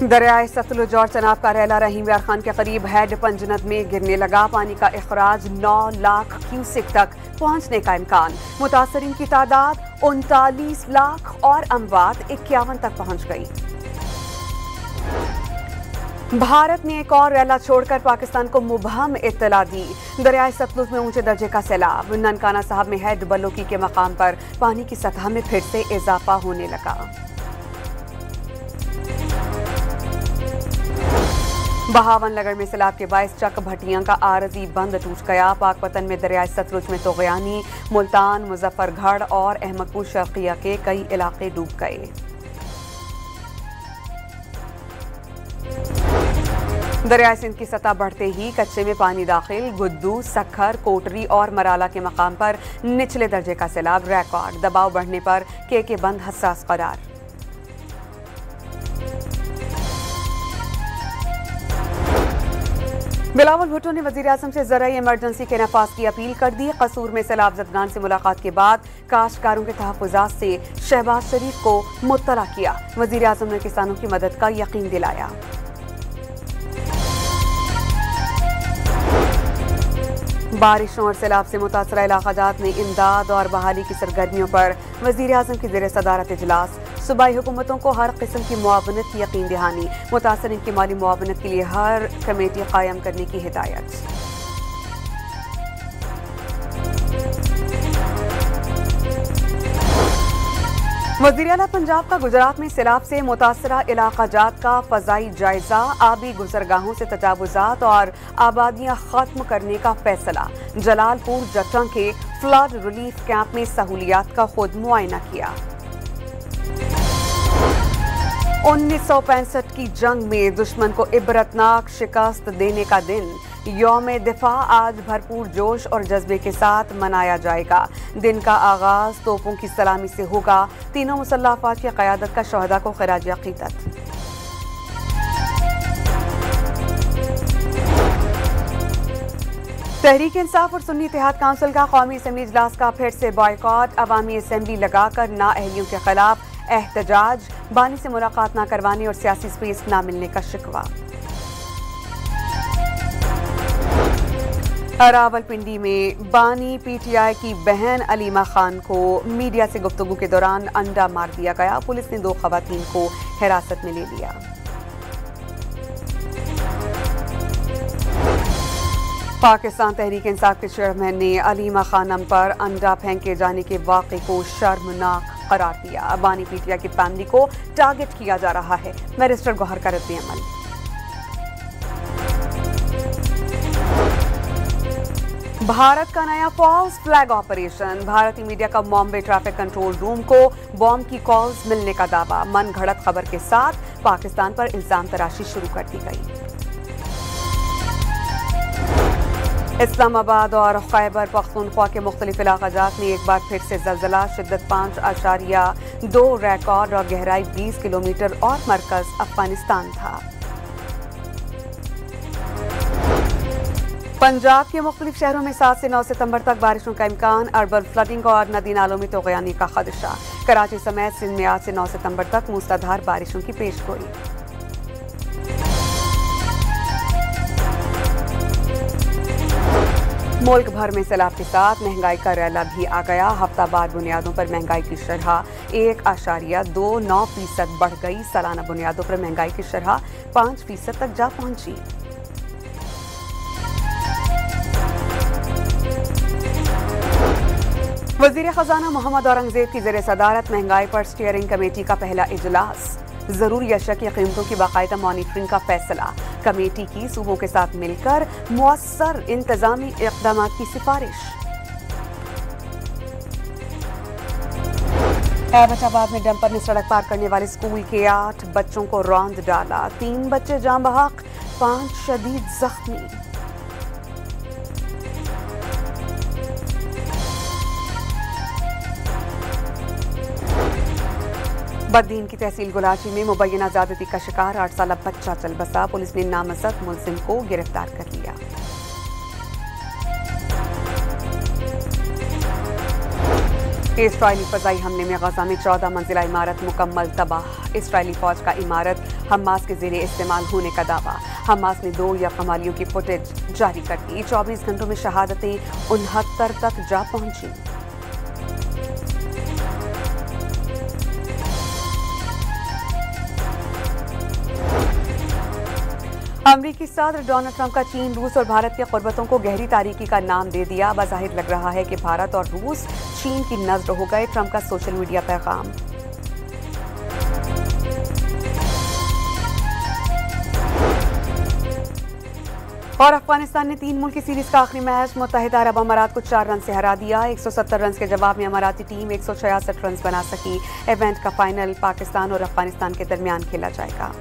दरियाए सतलुज और चनाब का रैला रहीम यार खान के करीब हैड पंजनत में गिरने लगा। पानी का इखराज 9 लाख क्यूसेक तक पहुंचने का इम्कान। मुतासरीन की तादाद 39 लाख और अमवात 51 तक पहुंच गई। भारत ने एक और रैला छोड़कर पाकिस्तान को मुबहम इत्तला दी। दरियाए सतलुज में ऊंचे दर्जे का सैलाब। ननकाना साहब में हैड बलोकी के मकाम पर पानी की सतह में फिर से इजाफा होने लगा। बहावननगर में सैलाब के बायस चक भट्टियां का आरजी बंद टूट गया। पाकपतन में दरियाए सतलुज में तोगयानी, मुल्तान, मुजफ्फरगढ़ और अहमदपुर शर्किया के कई इलाके डूब गए। दरियाए सिंध की सतह बढ़ते ही कच्चे में पानी दाखिल। गुद्दू, सखर, कोटरी और मराला के मकाम पर निचले दर्जे का सैलाब रिकॉर्ड। दबाव बढ़ने पर के बंद हसास करार। बिलावल भुट्टो ने वजीर आजम से ज़राई इमरजेंसी के नफाज की अपील कर दी। कसूर में सैलाब ज़दगान से मुलाकात के बाद काश्तकारों के तहफ़्फ़ुज़ात से शहबाज शरीफ को मुत्तला किया। वजीर आजम ने किसानों की मदद का यकीन दिलाया। बारिशों और सैलाब से मुतासरा इलाक़ाजात में इमदाद और बहाली की सरगर्मियों पर वज़ीर आज़म की ज़ेर सदारत इजलास। सूबाई हुकूमतों को हर किस्म की मुआवनत की यकीन दहानी। मुतासरीन की माली मुआवनत के लिए हर कमेटी कायम करने की हिदायत। वज़ीर आला पंजाब का गुजरात में सैलाब से मुतासरा इलाक़ाजात का फ़ज़ाई जायजा। आबी गुज़रगाहों से तजावुज़ात और आबादियाँ ख़त्म करने का फैसला। जलालपुर जट्टा के फ्लड रिलीफ कैंप में सहूलियात का खुद मुआयना किया। 1965 की जंग में दुश्मन को इबरतनाक शिकस्त देने का दिन यौम दिफा आज भरपूर जोश और जज्बे के साथ मनाया जाएगा। दिन का आगाज तोपों की सलामी से होगा। तीनों मुसल्लह अफ़वाज की क़यादत का शहदा को ख़िराज अक़ीदत। तहरीक इंसाफ और सुन्नी इत्तेहाद काउंसिल का कौमी असम्बली इजलास का फिर से बॉयकॉट। अवामी असम्बली लगाकर नाअहलियों के खिलाफ एहतजाज। बानी से मुलाकात न करवाने और सियासी स्पेस न मिलने का शिकवा। रावलपिंडी में बानी पीटीआई की बहन अलीमा खान को मीडिया से गुफ्तगू के दौरान अंडा मार दिया गया। पुलिस ने 2 खवातीन को हिरासत में ले लिया। पाकिस्तान तहरीक इंसाफ के चेयरमैन ने अलीमा खानम पर अंडा फेंके जाने के वाक़े को शर्मनाक करार दिया। बानी पीटीआई की फैमिली को टारगेट किया जा रहा है। बैरिस्टर गौहर का रद्द-ए-अमल। भारत का नया फॉल्स फ्लैग ऑपरेशन। भारतीय मीडिया का बॉम्बे ट्रैफिक कंट्रोल रूम को बॉम्ब की कॉल्स मिलने का दावा। मन घड़त खबर के साथ पाकिस्तान पर इल्जाम तराशी शुरू कर दी गई। इस्लामाबाद और खैबर पख्तूनख्वा के मुख्तलिफ इलाक़ाजात में एक बार फिर से ज़लज़ला। शिद्दत 5.2 रिकॉर्ड और गहराई 20 किलोमीटर और मरकज़ अफगानिस्तान था। पंजाब के मुख्तलिफ शहरों में 7 से 9 सितंबर तक बारिशों का इम्कान। अर्बन फ्लडिंग और नदी नालों में तोगयानी का खदशा। कराची समेत सिंध में 8 से 9 सितंबर तक मूसलाधार बारिशों की पेशगोई। मुल्क भर में सैलाब के साथ महंगाई का रैला भी आ गया। हफ्तावार बुनियादों पर महंगाई की शरह 1.29% बढ़ गई। सालाना बुनियादों पर महंगाई की शरह 5% तक जा पहुंची। वज़ीर ख़ज़ाना मोहम्मद औरंगज़ेब की ज़ेर सदारत महंगाई पर स्टीयरिंग कमेटी का पहला इजलास। ज़रूरी अशिया की कीमतों की बाकायदा मॉनिटरिंग का फैसला। कमेटी की सूबों के साथ मिलकर मुअस्सर इंतजामी इक़दामात की सिफारिश। एबटाबाद में डंपर ने सड़क पार करने वाले स्कूल के 8 बच्चों को रौंद डाला। 3 बच्चे जान बहक, 5 शदीद जख्मी। बद्दीन की तहसील गुलाची में मुबैना ज़्यादती का शिकार 8 साला बच्चा चल बसा। पुलिस ने नामज़द मुलजिम को गिरफ्तार कर लिया। इसराइली फ़ज़ाई हमले में गज़ा में 14 मंजिला इमारत मुकम्मल तबाह। इसराइली फ़ौज का इमारत हमास के ज़रिए इस्तेमाल होने का दावा। हमास ने 2 यरगमालियों की फुटेज जारी कर दी। 24 घंटों में शहादतें 69 तक जा पहुंची। अमरीकी सदर डोनाल्ड ट्रंप का चीन, रूस और भारत की क़ुर्बतों को गहरी तारीकी का नाम दे दिया। बज़ाहिर लग रहा है कि भारत और रूस चीन की नज़र हो गए। ट्रंप का सोशल मीडिया पैगाम। और अफगानिस्तान ने 3 मुल्की सीरीज का आखिरी मैच मुत्तहिदा अरब अमारात को 4 रन से हरा दिया। 170 रन के जवाब में अमाराती टीम 166 रन बना सकी। इवेंट का फाइनल पाकिस्तान और अफगानिस्तान के दरमियान खेला जाएगा।